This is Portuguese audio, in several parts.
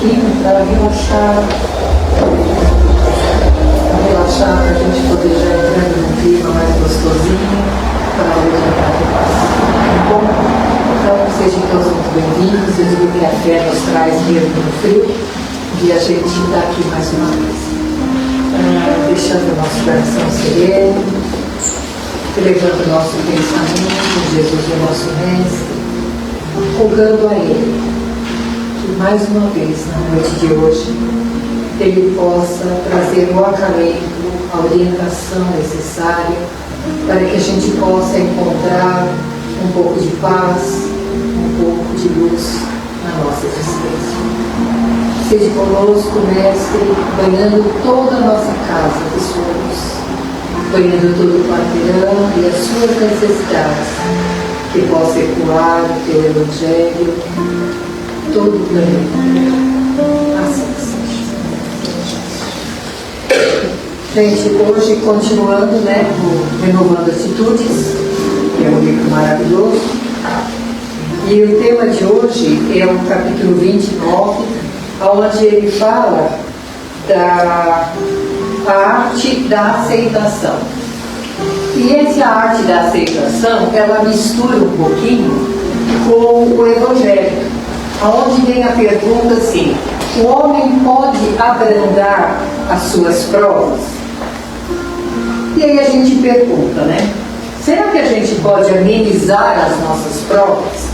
pouquinho para relaxar, para a gente poder já entrar num clima mais gostosinho para a luz entrar em paz. Bom, então sejam todos muito bem-vindos. Eu digo que a fé nos traz mesmo no frio e a gente está aqui mais uma vez. Deixando o nosso coração sereno, elevando o nosso pensamento, Jesus é o nosso mestre, rogando a Ele que mais uma vez na noite de hoje Ele possa trazer o acalento, a orientação necessária para que a gente possa encontrar um pouco de paz, um pouco de luz na nossa existência. Seja conosco, Mestre, banhando toda a nossa casa de sonhos, banhando todo o quarteirão e as suas necessidades, que possa ecoar o teu Evangelho, todo o planeta. Assim seja. Gente, hoje continuando, o Renovando Atitudes, que é um livro maravilhoso, e o tema de hoje é o capítulo 29, onde ele fala da arte da aceitação. E essa arte da aceitação, ela mistura um pouquinho com o Evangelho, onde vem a pergunta assim: o homem pode abrandar as suas provas? E aí a gente pergunta, será que a gente pode amenizar as nossas provas?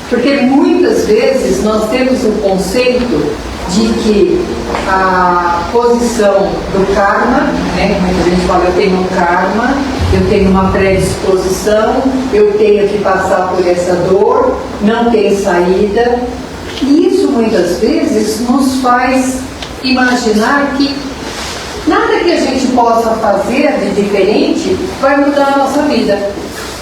Porque muitas vezes nós temos um conceito de que a posição do karma, muita gente fala, eu tenho um karma, eu tenho uma predisposição, eu tenho que passar por essa dor, não tem saída. E isso muitas vezes nos faz imaginar que nada que a gente possa fazer de diferente vai mudar a nossa vida.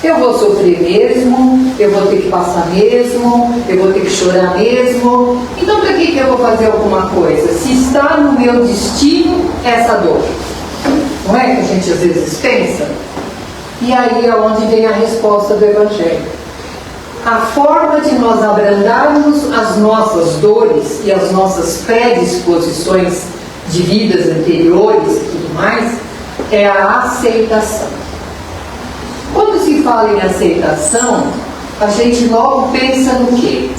Eu vou sofrer mesmo, eu vou ter que passar mesmo, eu vou ter que chorar mesmo. Então para que eu vou fazer alguma coisa? Se está no meu destino essa dor. Não é que a gente às vezes pensa? E aí é onde vem a resposta do Evangelho. A forma de nós abrandarmos as nossas dores e as nossas predisposições de vidas anteriores e tudo mais é a aceitação. Quando se fala em aceitação, a gente logo pensa no quê?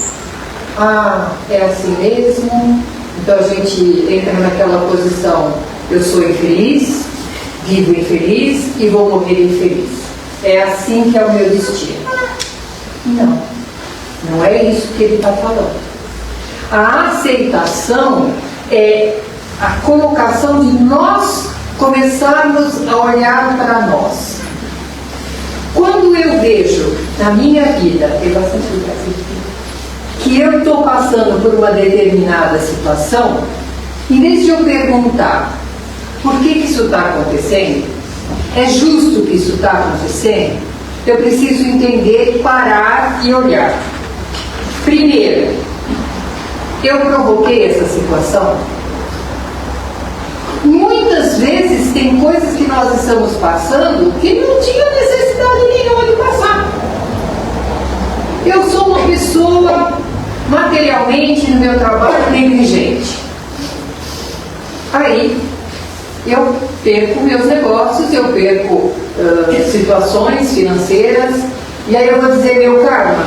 É assim mesmo, então a gente entra naquela posição, eu sou infeliz, vivo infeliz e vou morrer infeliz. É assim que é o meu destino. Não, não é isso que ele está falando. A aceitação é a colocação de nós começarmos a olhar para nós. Quando eu vejo na minha vida, que eu estou passando por uma determinada situação, em vez de eu perguntar por que isso está acontecendo, é justo que isso está acontecendo, eu preciso entender, parar e olhar. Primeiro, eu provoquei essa situação? Muitas vezes tem coisas que nós estamos passando que não tinha necessidade nenhuma de passar. Eu sou uma pessoa materialmente no meu trabalho negligente. Aí eu perco meus negócios, eu perco situações financeiras, e aí eu vou dizer, meu karma,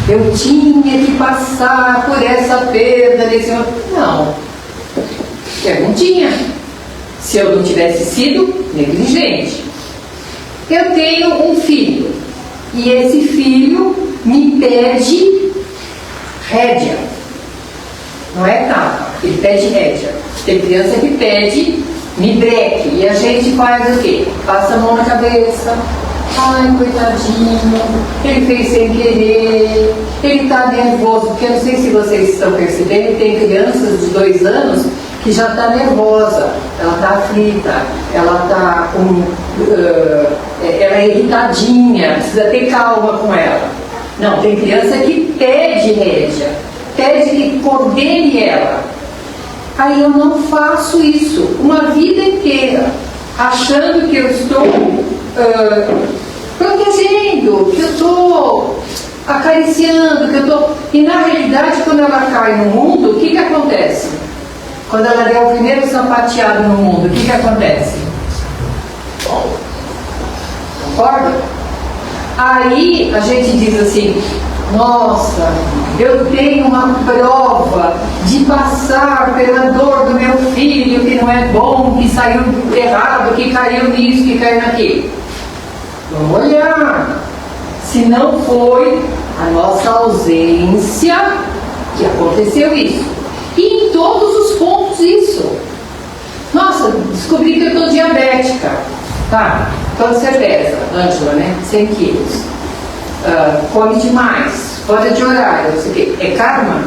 eu tinha que passar por essa perda desse... Não, eu não tinha, se eu não tivesse sido negligente. Eu tenho um filho, e esse filho me pede rédea, não é tapa, ele pede rédea. Tem criança que pede me breque, e a gente faz o quê? Passa a mão na cabeça. Ai, coitadinho, ele fez sem querer, ele está nervoso, porque eu não sei se vocês estão percebendo, tem crianças de 2 anos que já está nervosa, ela está aflita, ela está ela é irritadinha, precisa ter calma com ela. Não, tem criança que pede rédea, pede que coordene ela. Aí eu não faço isso uma vida inteira, achando que eu estou protegendo, que eu estou acariciando, que eu tô... E na realidade, quando ela cai no mundo, o que acontece? Quando ela der o primeiro sapateado no mundo, o que acontece? Concorda? Aí a gente diz assim, nossa, eu tenho uma prova de passar pela dor do meu filho, que não é bom, que saiu errado, que caiu nisso, que caiu naquilo. Vamos olhar. Se não foi a nossa ausência que aconteceu isso. E em todos os pontos isso. Nossa, descobri que eu estou diabética. Tá, quanto você pesa, Ângela, né? 100 quilos. Come demais, fora de horário, não sei o quê. É karma?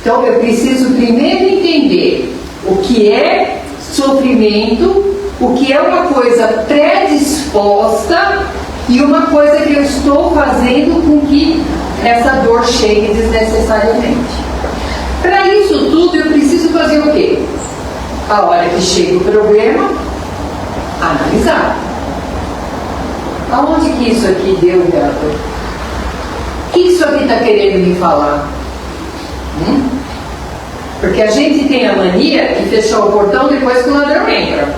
Então eu preciso primeiro entender o que é sofrimento, o que é uma coisa predisposta e uma coisa que eu estou fazendo com que essa dor chegue desnecessariamente. Para isso tudo eu preciso fazer o quê? A hora que chega o problema, analisar. Aonde que isso aqui deu, Renato? O que isso aqui está querendo me falar? Porque a gente tem a mania de fechar o portão depois que o ladrão entra.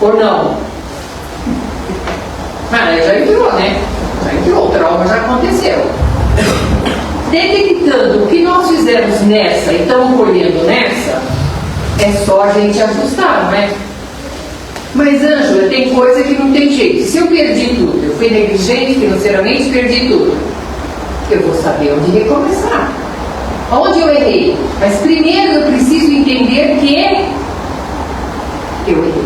Ou não? Mas já entrou, né? Já entrou, o trauma já aconteceu. Detectando o que nós fizemos nessa e estamos colhendo nessa, é só a gente ajustar, não é? Mas, Ângela, tem coisa que não tem jeito. Se eu perdi tudo, eu fui negligente financeiramente, perdi tudo, eu vou saber onde recomeçar. Onde eu errei? Mas primeiro eu preciso entender que eu errei.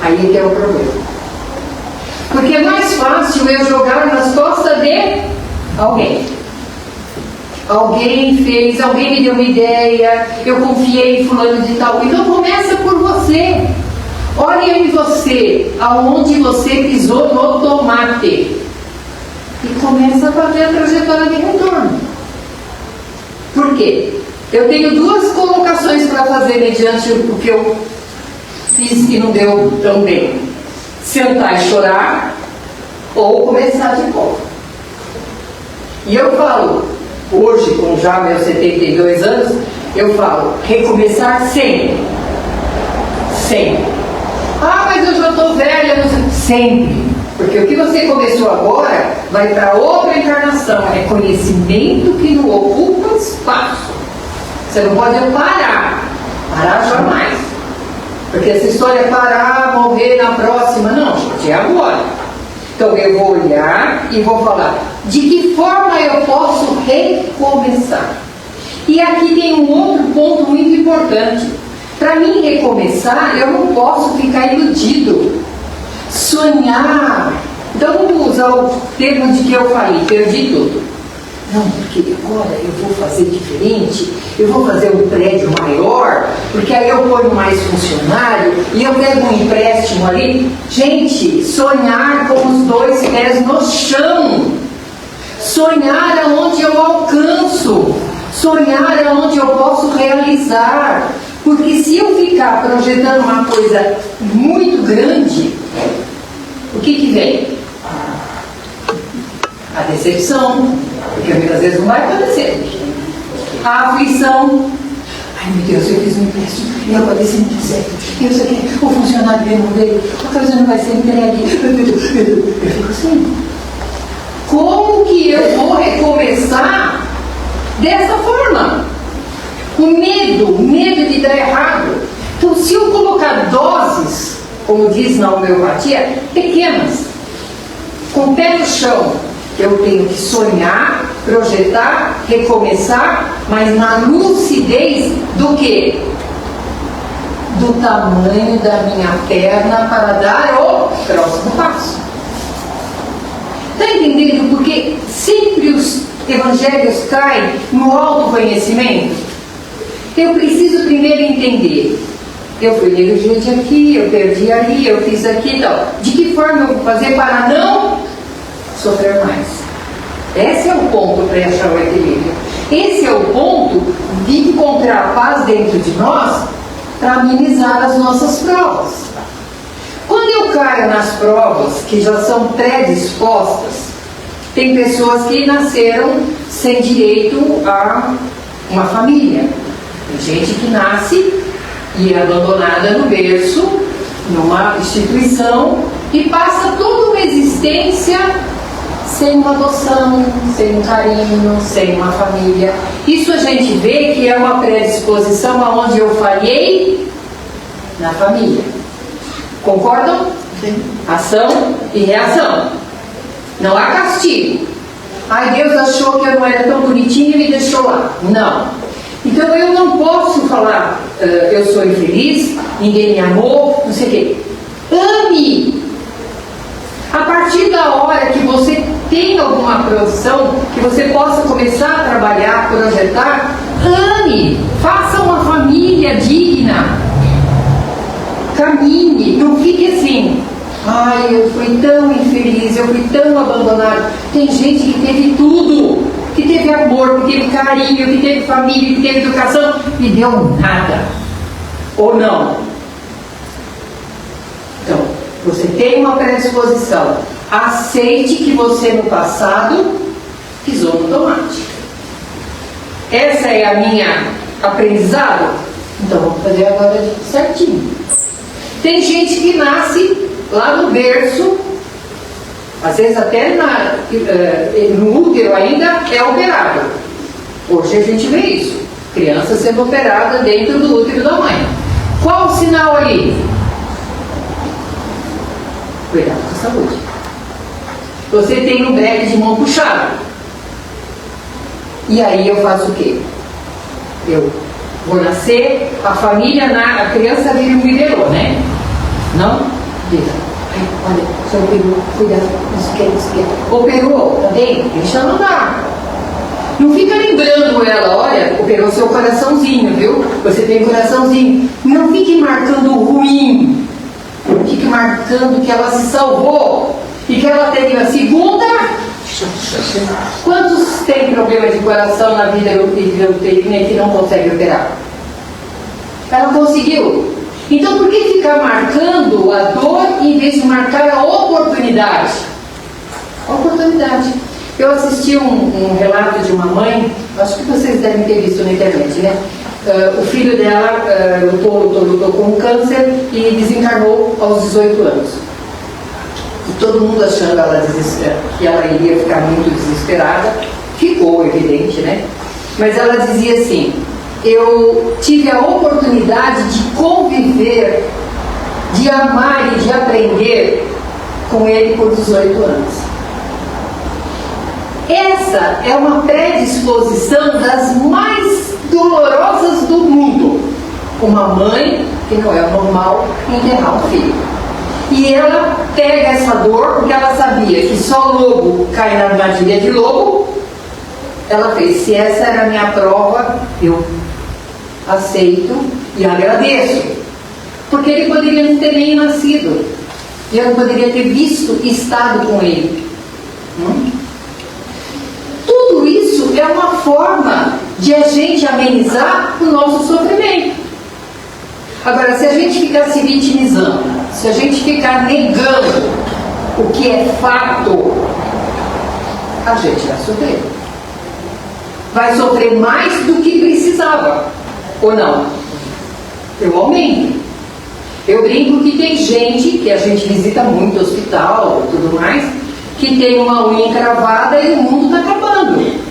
Aí que é o problema. Porque é mais fácil eu jogar nas costas de alguém. Alguém fez, alguém me deu uma ideia, eu confiei em fulano de tal. Então começa por você. Olhe em você, aonde você pisou no tomate. E começa a fazer a trajetória de retorno. Por quê? Eu tenho duas colocações para fazer mediante o que eu fiz que não deu tão bem. Sentar e chorar ou começar de novo. E eu falo, hoje com já meus 72 anos, eu falo, recomeçar sempre. Sempre. Ah, mas eu já estou velha, não sei. Sempre. Porque o que você começou agora vai para outra encarnação. É conhecimento que não ocupa espaço. Você não pode parar. Parar jamais. Porque essa história é parar, morrer na próxima. Não, gente, é agora. Então eu vou olhar e vou falar de que forma eu posso recomeçar. E aqui tem um outro ponto muito importante. Para mim recomeçar, eu não posso ficar iludido. Sonhar. Então vamos usar o termo de que eu falei, perdi tudo. Não, porque agora eu vou fazer diferente, eu vou fazer um prédio maior, porque aí eu ponho mais funcionário e eu pego um empréstimo ali. Gente, sonhar com os dois pés no chão. Sonhar aonde eu alcanço. Sonhar aonde eu posso realizar. Porque se eu ficar projetando uma coisa muito grande, o que vem? A decepção, porque muitas vezes não vai acontecer. A aflição. Ai meu Deus, eu fiz um empréstimo e eu padeci muito certo. E eu sei que o funcionário dele não veio, a coisa não vai ser entregue. Eu fico assim. Como que eu vou recomeçar dessa forma? O medo de dar errado. Então, se eu colocar doses, como diz na homeopatia, pequenas, com o pé no chão, eu tenho que sonhar, projetar, recomeçar, mas na lucidez do quê? Do tamanho da minha perna para dar o próximo passo. Está entendendo? Porque sempre os evangelhos caem no autoconhecimento. Eu preciso primeiro entender. Eu fui negligente aqui, eu perdi ali, eu fiz aqui e tal. De que forma eu vou fazer para não sofrer mais? Esse é o ponto para achar o equilíbrio. Esse é o ponto de encontrar paz dentro de nós para amenizar as nossas provas. Quando eu caio nas provas que já são predispostas, tem pessoas que nasceram sem direito a uma família. Tem gente que nasce e é abandonada no berço, numa instituição, e passa toda uma existência sem uma adoção, sem um carinho, sem uma família. Isso a gente vê que é uma predisposição aonde eu falhei na família. Concordam? Sim. Ação e reação. Não há castigo. Ai, Deus achou que eu não era tão bonitinha e me deixou lá. Não. Então eu não posso falar, eu sou infeliz, ninguém me amou, não sei o quê. Ame! A partir da hora que você tem alguma profissão, que você possa começar a trabalhar, projetar, ame! Faça uma família digna. Caminhe, não fique assim. Ai, eu fui tão infeliz, eu fui tão abandonado. Tem gente que teve tudo, que teve amor, que teve carinho, que teve família, que teve educação, e deu nada. Ou não? Então, você tem uma predisposição. Aceite que você no passado pisou no tomate. Essa é a minha aprendizado? Então vamos fazer agora certinho. Tem gente que nasce lá no berço, às vezes até no útero ainda é operado. Hoje a gente vê isso. Criança sendo operada dentro do útero da mãe. Qual o sinal ali? Cuidado com a saúde. Você tem um breque de mão puxada. E aí eu faço o quê? Eu vou nascer, a família, a criança vira um bibelô, né? Não? Diga. Olha, o senhor operou, cuidado, não sei o que. Operou, tá bem? Deixa ela andar. Não fica lembrando ela, olha, operou seu coraçãozinho, viu? Você tem coraçãozinho. Não fique marcando o ruim. Fique marcando que ela se salvou e que ela teve a segunda. Quantos têm problema de coração na vida que não consegue operar? Ela conseguiu. Então por que ficar marcando a dor em vez de marcar a oportunidade? Oportunidade. Eu assisti um relato de uma mãe, acho que vocês devem ter visto na internet, né? O filho dela lutou com um câncer e desencarnou aos 18 anos. E todo mundo achando que ela iria ficar muito desesperada. Ficou evidente, né? Mas ela dizia assim: eu tive a oportunidade de conviver, de amar e de aprender com ele por 18 anos. Essa é uma predisposição das mais dolorosas do mundo. Uma mãe, que não é normal, enterrar um filho. E ela pega essa dor porque ela sabia que só lobo cai na armadilha de lobo. Ela fez: se essa era a minha prova, eu aceito e agradeço. Porque ele poderia não ter nem nascido. E eu não poderia ter visto e estado com ele. Tudo isso é uma forma de a gente amenizar o nosso sofrimento. Agora, se a gente ficar se vitimizando, se a gente ficar negando o que é fato, a gente vai sofrer. Vai sofrer mais do que precisava. Ou não? Eu aumento. Eu brinco que tem gente, que a gente visita muito hospital e tudo mais, que tem uma unha encravada e o mundo está acabando.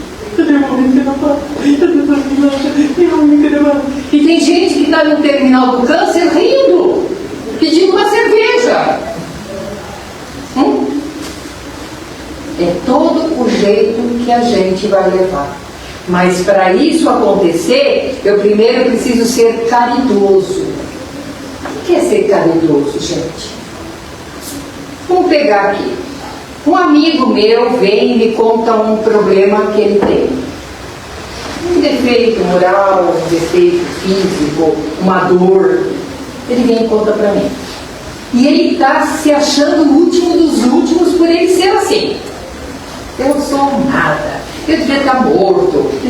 E tem gente que está no terminal do câncer rindo, pedindo uma cerveja. É todo o jeito que a gente vai levar. Mas para isso acontecer, eu primeiro preciso ser caridoso. O que é ser caridoso, gente? Vamos pegar aqui. Um amigo meu vem e me conta um problema que ele tem. Um defeito moral, um defeito físico, uma dor. Ele vem e conta para mim. E ele está se achando o último dos últimos por ele ser assim. Eu sou nada. Eu devia estar morto. O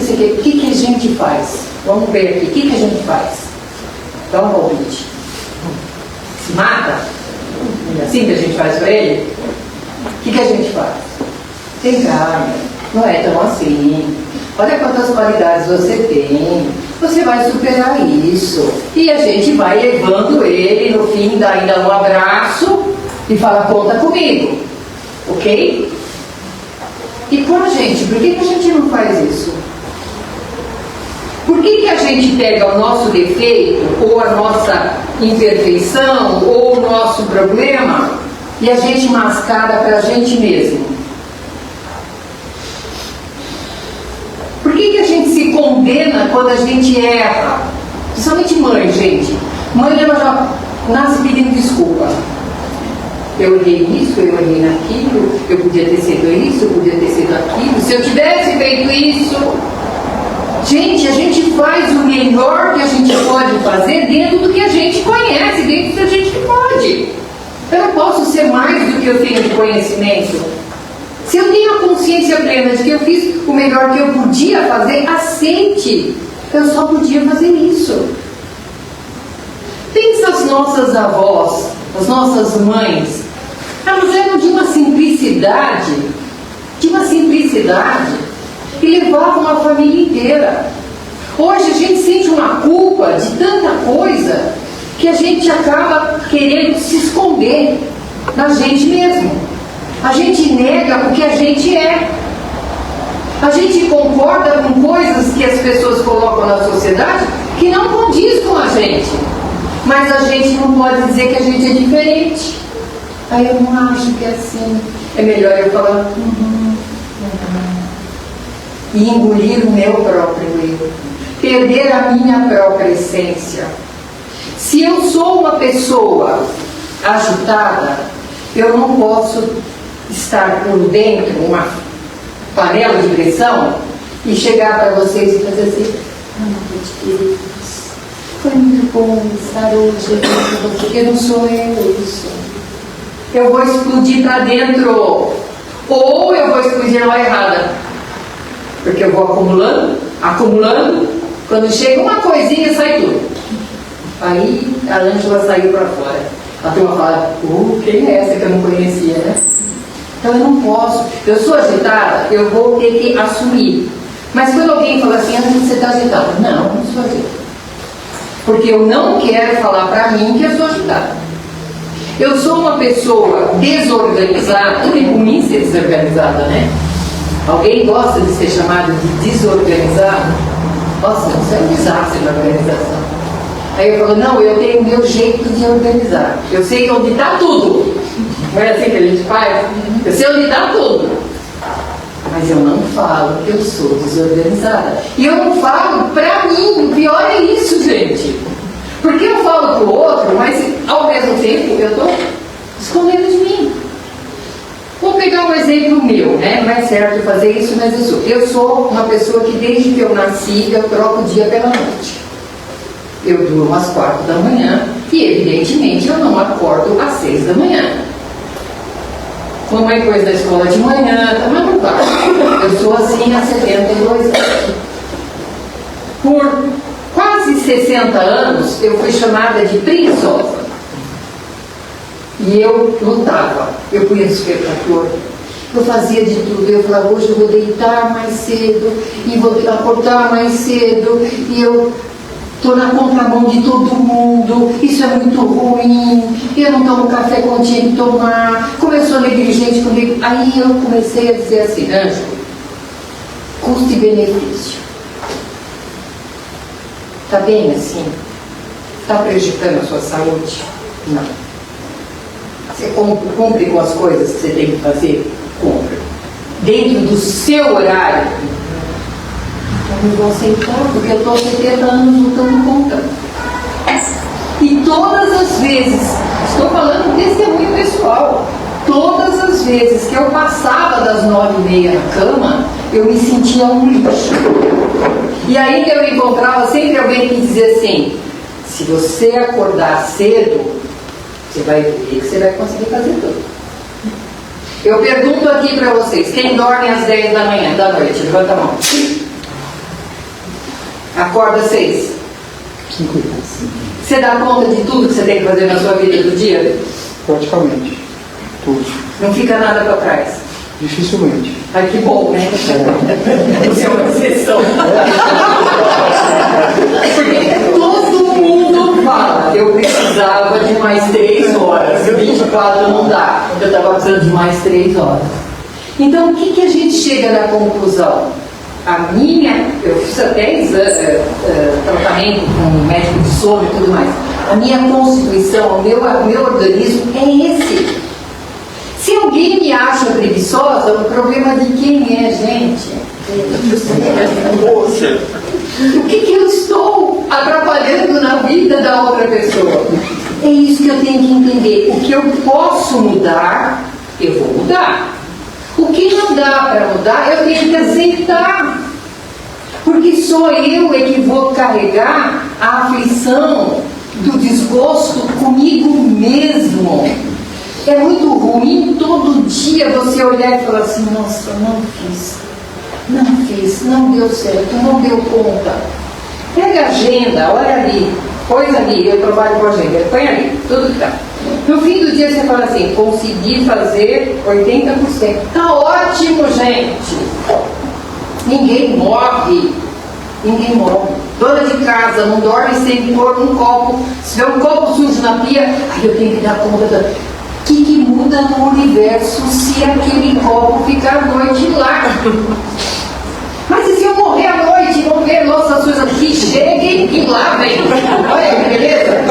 que a gente faz? Vamos ver aqui. O que a gente faz? Dá um palpite. Se mata? é assim que a gente faz para ele? O que a gente faz? Tem calma, não é tão assim. Olha quantas qualidades você tem. Você vai superar isso. E a gente vai levando ele, no fim, dá ainda um abraço e fala, conta comigo. Ok? E com a gente, por que a gente não faz isso? Por que a gente pega o nosso defeito, ou a nossa imperfeição, ou o nosso problema, e a gente mascara para a gente mesmo? Por que a gente se condena quando a gente erra? Principalmente mãe, gente. Mãe, ela já nasce pedindo desculpa. Eu errei nisso, eu errei naquilo, eu podia ter sido isso, eu podia ter sido aquilo. Se eu tivesse feito isso... Gente, a gente faz o melhor que a gente pode fazer dentro do que a gente conhece, dentro do que a gente pode. Eu não posso ser mais do que eu tenho de conhecimento. Se eu tenho a consciência plena de que eu fiz o melhor que eu podia fazer, aceite. Eu só podia fazer isso. Pensa as nossas avós, as nossas mães. Elas eram de uma simplicidade, e levavam a família inteira. Hoje a gente sente uma culpa de tanta coisa que a gente acaba querendo se esconder da gente mesmo. A gente nega o que a gente é. A gente concorda com coisas que as pessoas colocam na sociedade que não condiz com a gente. Mas a gente não pode dizer que a gente é diferente. Aí eu não acho que é assim. É melhor eu falar e engolir o meu próprio erro, perder a minha própria essência. Se eu sou uma pessoa agitada, eu não posso estar por dentro uma panela de pressão e chegar para vocês e fazer assim: foi muito bom estar hoje aqui com você. Eu não sou isso. Eu vou explodir para dentro, ou eu vou explodir na hora errada. Porque eu vou acumulando, quando chega uma coisinha, sai tudo. Aí a Ângela saiu para fora. A turma fala, quem é essa que eu não conhecia, né? Então eu não posso. Eu sou agitada, eu vou ter que assumir. Mas quando alguém fala assim, você está agitada. Não, não sou agitada. Porque eu não quero falar para mim que eu sou agitada. Eu sou uma pessoa desorganizada. É ruim ser desorganizada, né? Alguém gosta de ser chamado de desorganizado? Nossa, isso é um desastre na organização. Aí eu falo, não, eu tenho o meu jeito de organizar. Eu sei onde está tudo. Não é assim que a gente faz? Eu sei onde está tudo. Mas eu não falo que eu sou desorganizada. E eu não falo pra mim. O pior é isso, gente. Porque eu falo pro outro, mas ao mesmo tempo eu estou escondendo de mim. Vou pegar um exemplo meu, né? Não é certo fazer isso, mas eu sou uma pessoa que desde que eu nasci, eu troco o dia pela noite. Eu durmo às 4 da manhã e evidentemente eu não acordo às 6 da manhã. Mamãe pôs na escola de manhã, mas não vai. Eu sou assim há 72 anos. Por quase 60 anos eu fui chamada de preguiçosa. E eu lutava, eu punha despertador, eu fazia de tudo. Eu falava, hoje eu vou deitar mais cedo, e vou acordar mais cedo, e eu estou na contramão de todo mundo, isso é muito ruim, eu não tomo café quando tinha que tomar. Começou negligente comigo. Aí eu comecei a dizer assim, Ângela, custo e benefício. Está bem assim? Está prejudicando a sua saúde? Não. Você cumpre com as coisas que você tem que fazer? Cumpre. Dentro do seu horário? Eu não vou aceitar, porque eu estou há 70 anos lutando contra. E todas as vezes, estou falando de testemunho pessoal, todas as vezes que eu passava das 9h30 na cama, eu me sentia um lixo. E aí que eu encontrava sempre alguém que dizia assim, se você acordar cedo, você vai ver que você vai conseguir fazer tudo. Eu pergunto aqui para vocês, quem dorme às 10 da manhã, da noite, levanta a mão. Acorda às 6. Você dá conta de tudo que você tem que fazer na sua vida do dia? Praticamente. Tudo. Não fica nada para trás? Dificilmente. Ai, que bom, né? Você é uma exceção. Porque todo mundo fala, eu precisava de mais 3 horas. 24 não dá. Eu estava precisando de mais 3 horas. Então, o que a gente chega na conclusão? Eu fiz até tratamento com médico de sono e tudo mais. A minha constituição, o meu organismo é esse. Se alguém me acha preguiçosa, o problema de quem é, gente? O que eu estou atrapalhando na vida da outra pessoa? É isso que eu tenho que entender. O que eu posso mudar, eu vou mudar. O que não dá para mudar, eu tenho que aceitar. Porque sou eu que vou carregar a aflição do desgosto comigo mesmo. É muito ruim todo dia você olhar e falar assim, nossa, não fiz, não deu certo, não deu conta. Pega a agenda, olha ali, coisa ali, eu trabalho com a agenda, põe ali, tudo que tá. No fim do dia você fala assim, consegui fazer 80%. Tá ótimo, gente. Ninguém morre. Dona de casa não dorme sem pôr um copo. Se tiver um copo sujo na pia, aí eu tenho que dar conta da... O que muda no universo se aquele copo ficar à noite lá? Mas e se eu morrer à noite, vão ver nossas coisas que cheguem e lavem? Olha que beleza!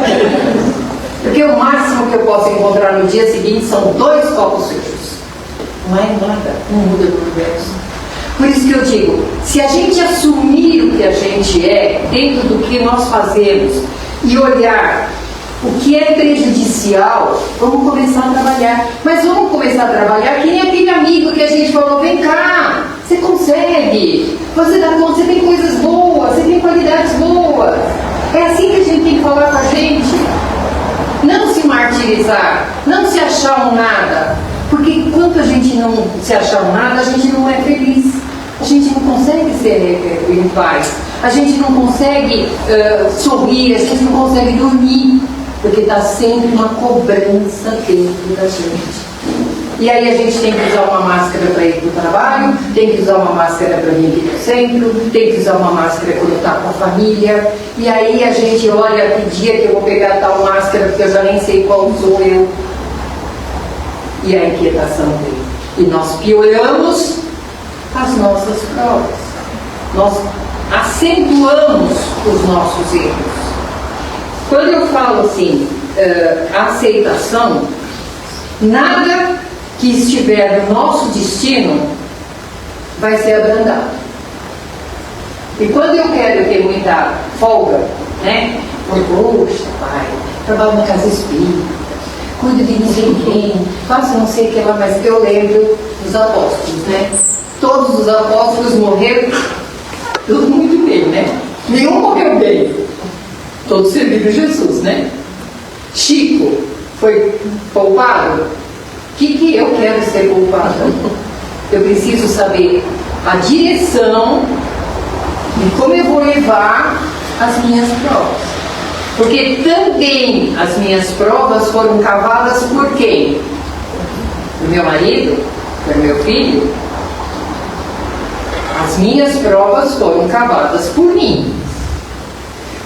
Porque o máximo que eu posso encontrar no dia seguinte são 2 copos sujos. Não é nada, não muda no universo. Por isso que eu digo, se a gente assumir o que a gente é, dentro do que nós fazemos, e olhar o que é prejudicial, vamos começar a trabalhar. Mas vamos começar a trabalhar que nem aquele amigo que a gente falou, vem cá, você consegue, você dá conta, você tem coisas boas, você tem qualidades boas. É assim que a gente tem que falar com a gente. Não se martirizar, não se achar um nada. Porque enquanto a gente não se achar um nada, a gente não é feliz. A gente não consegue ser em paz. A gente não consegue sorrir, a gente não consegue dormir. Porque está sempre uma cobrança dentro da gente. E aí a gente tem que usar uma máscara para ir para o trabalho, tem que usar uma máscara para vir aqui para o centro, tem que usar uma máscara quando está com a família. E aí a gente olha que dia que eu vou pegar tal máscara, porque eu já nem sei qual sou eu. E a inquietação vem. E nós pioramos as nossas provas. Nós acentuamos os nossos erros. Quando eu falo assim, aceitação, nada que estiver no nosso destino vai ser abrandado. E quando eu quero ter muita folga, né? Poxa, pai, trabalho na casa espírita, cuido de ninguém, faço não sei o que lá, mas eu lembro dos apóstolos, né? Todos os apóstolos morreram, tudo muito bem, né? Nenhum morreu bem. Todos serviram Jesus, né? Chico foi poupado. O que eu quero ser poupado? Eu preciso saber a direção e como eu vou levar as minhas provas. Porque também as minhas provas foram cavadas por quem? Por meu marido? Por meu filho? As minhas provas foram cavadas por mim.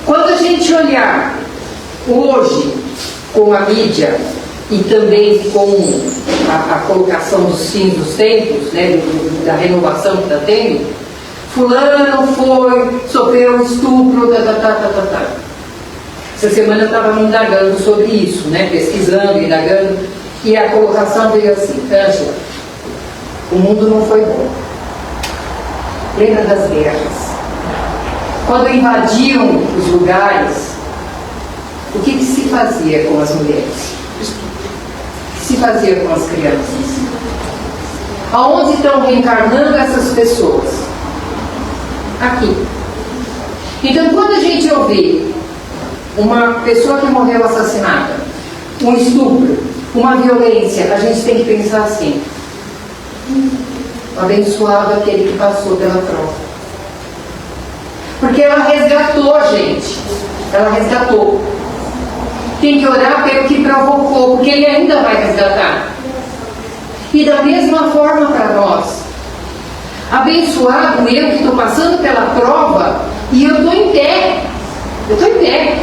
Quando a gente olhar hoje com a mídia e também com a colocação dos fins dos tempos, né, da renovação que está tendo, fulano sofreu estupro, Essa semana eu estava me indagando sobre isso, né, pesquisando, indagando, e a colocação veio assim, Ângela, o mundo não foi bom. Lembra das guerras? Quando invadiam os lugares, o que se fazia com as mulheres? O que se fazia com as crianças? Aonde estão reencarnando essas pessoas? Aqui. Então, quando a gente ouvir uma pessoa que morreu assassinada, um estupro, uma violência, a gente tem que pensar assim: abençoado aquele que passou pela prova. Porque ela resgatou, gente. Ela resgatou. tem que orar pelo que provocou, porque Ele ainda vai resgatar. E da mesma forma para nós. Abençoado eu que estou passando pela prova e eu estou em pé. Eu estou em pé.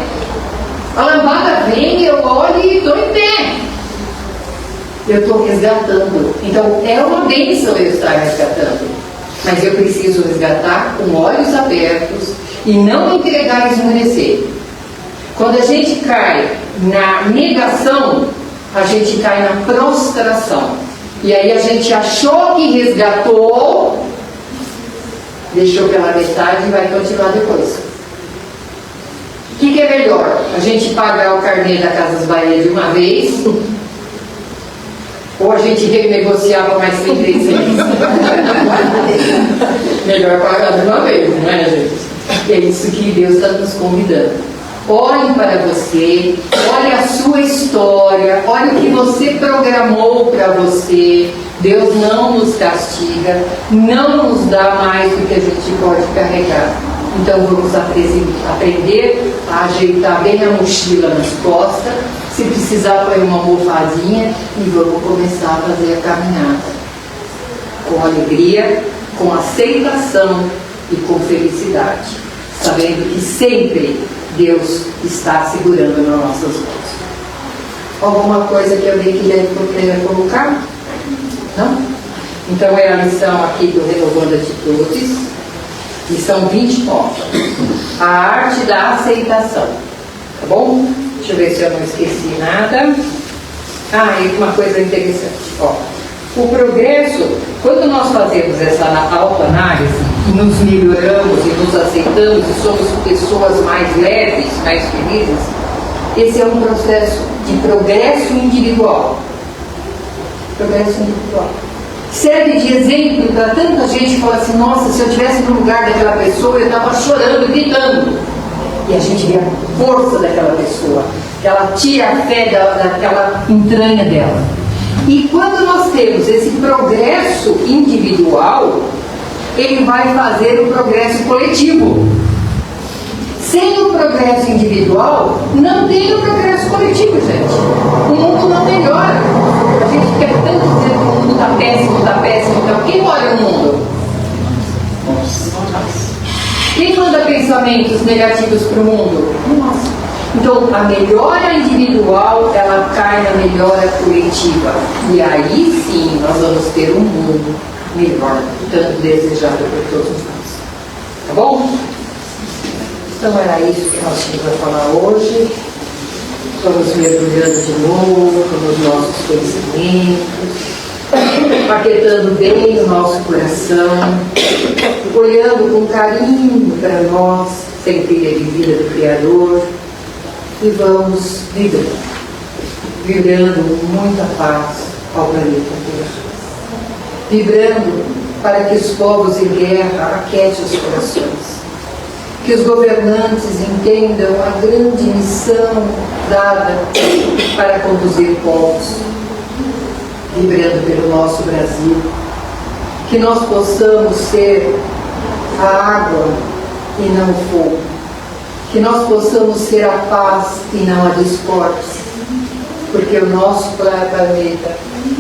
A lambada vem, eu olho e estou em pé. Eu estou resgatando. Então é uma bênção eu estar resgatando. Mas eu preciso resgatar com olhos abertos e não entregar e esmorecer. Quando a gente cai na negação, a gente cai na prostração. E aí a gente achou que resgatou, deixou pela metade e vai continuar depois. O que é melhor? A gente pagar o carnê da Casas Bahia de uma vez? Ou a gente renegociar por mais 36? Melhor pagar de uma vez, não é, gente? É isso que Deus está nos convidando. Olhe para você, olhe a sua história, olhe o que você programou para você. Deus não nos castiga, não nos dá mais do que a gente pode carregar. Então vamos aprender a ajeitar bem a mochila nas costas. Se precisar, põe uma almofadinha e vamos começar a fazer a caminhada. Com alegria, com aceitação e com felicidade. Sabendo que sempre Deus está segurando nas nossas mãos. Alguma coisa que alguém queira colocar? Não? Então é a lição aqui do Renovando Atitudes. Lição 29. A arte da aceitação. Tá bom? Deixa eu ver se eu não esqueci nada. E uma coisa interessante. O progresso, quando nós fazemos essa autoanálise e nos melhoramos e nos aceitamos e somos pessoas mais leves, mais felizes, esse é um processo de progresso individual. Progresso individual. Serve de exemplo para tanta gente que fala assim: nossa, se eu estivesse no lugar daquela pessoa, eu estava chorando, gritando. E a gente vê a força daquela pessoa, que ela tira a fé daquela entranha dela. E quando nós temos esse progresso individual, ele vai fazer o progresso coletivo. Sem o progresso individual, não tem o progresso coletivo, gente. O mundo não melhora. A gente quer tanto dizer que o mundo está péssimo, está péssimo. Então, quem mora no mundo? Nós. Quem manda pensamentos negativos para o mundo? Nós. Então, a melhora individual, ela cai na melhora coletiva. E aí sim, nós vamos ter um mundo melhor, tanto desejado por todos nós. Tá bom? Então era isso que nós tínhamos a falar hoje. Vamos mergulhando de novo nos nossos pensamentos, aquietando bem o nosso coração, olhando com carinho para nós, sem trilha de vida do Criador, e vamos vibrando com muita paz ao planeta Terra, vibrando para que os povos em guerra aquietem os corações, que os governantes entendam a grande missão dada para conduzir povos, vibrando pelo nosso Brasil, que nós possamos ser a água e não o fogo, que nós possamos ser a paz e não a discórdia, porque o nosso planeta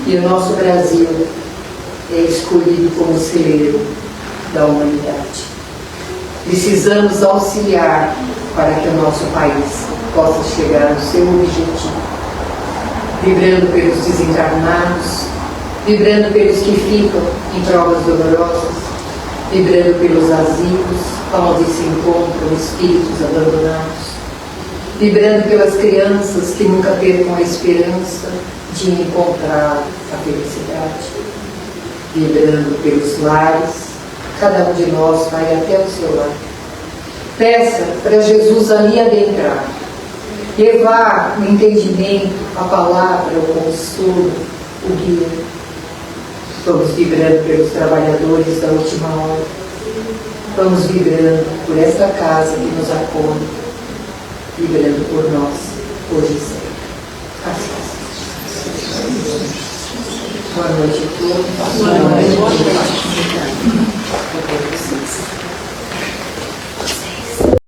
e o nosso Brasil é escolhido como celeiro da humanidade. Precisamos auxiliar para que o nosso país possa chegar ao seu objetivo, vibrando pelos desencarnados, vibrando pelos que ficam em provas dolorosas, vibrando pelos asilos, onde se encontram espíritos abandonados, vibrando pelas crianças que nunca percam a esperança de encontrar a felicidade, vibrando pelos lares. Cada um de nós vai até o seu lar. Peça para Jesus ali adentrar, levar o entendimento, a palavra, o consolo, o guia. Vamos vibrando pelos trabalhadores da última hora. Vamos vibrando por esta casa que nos acolhe, vibrando por nós, hoje e sempre.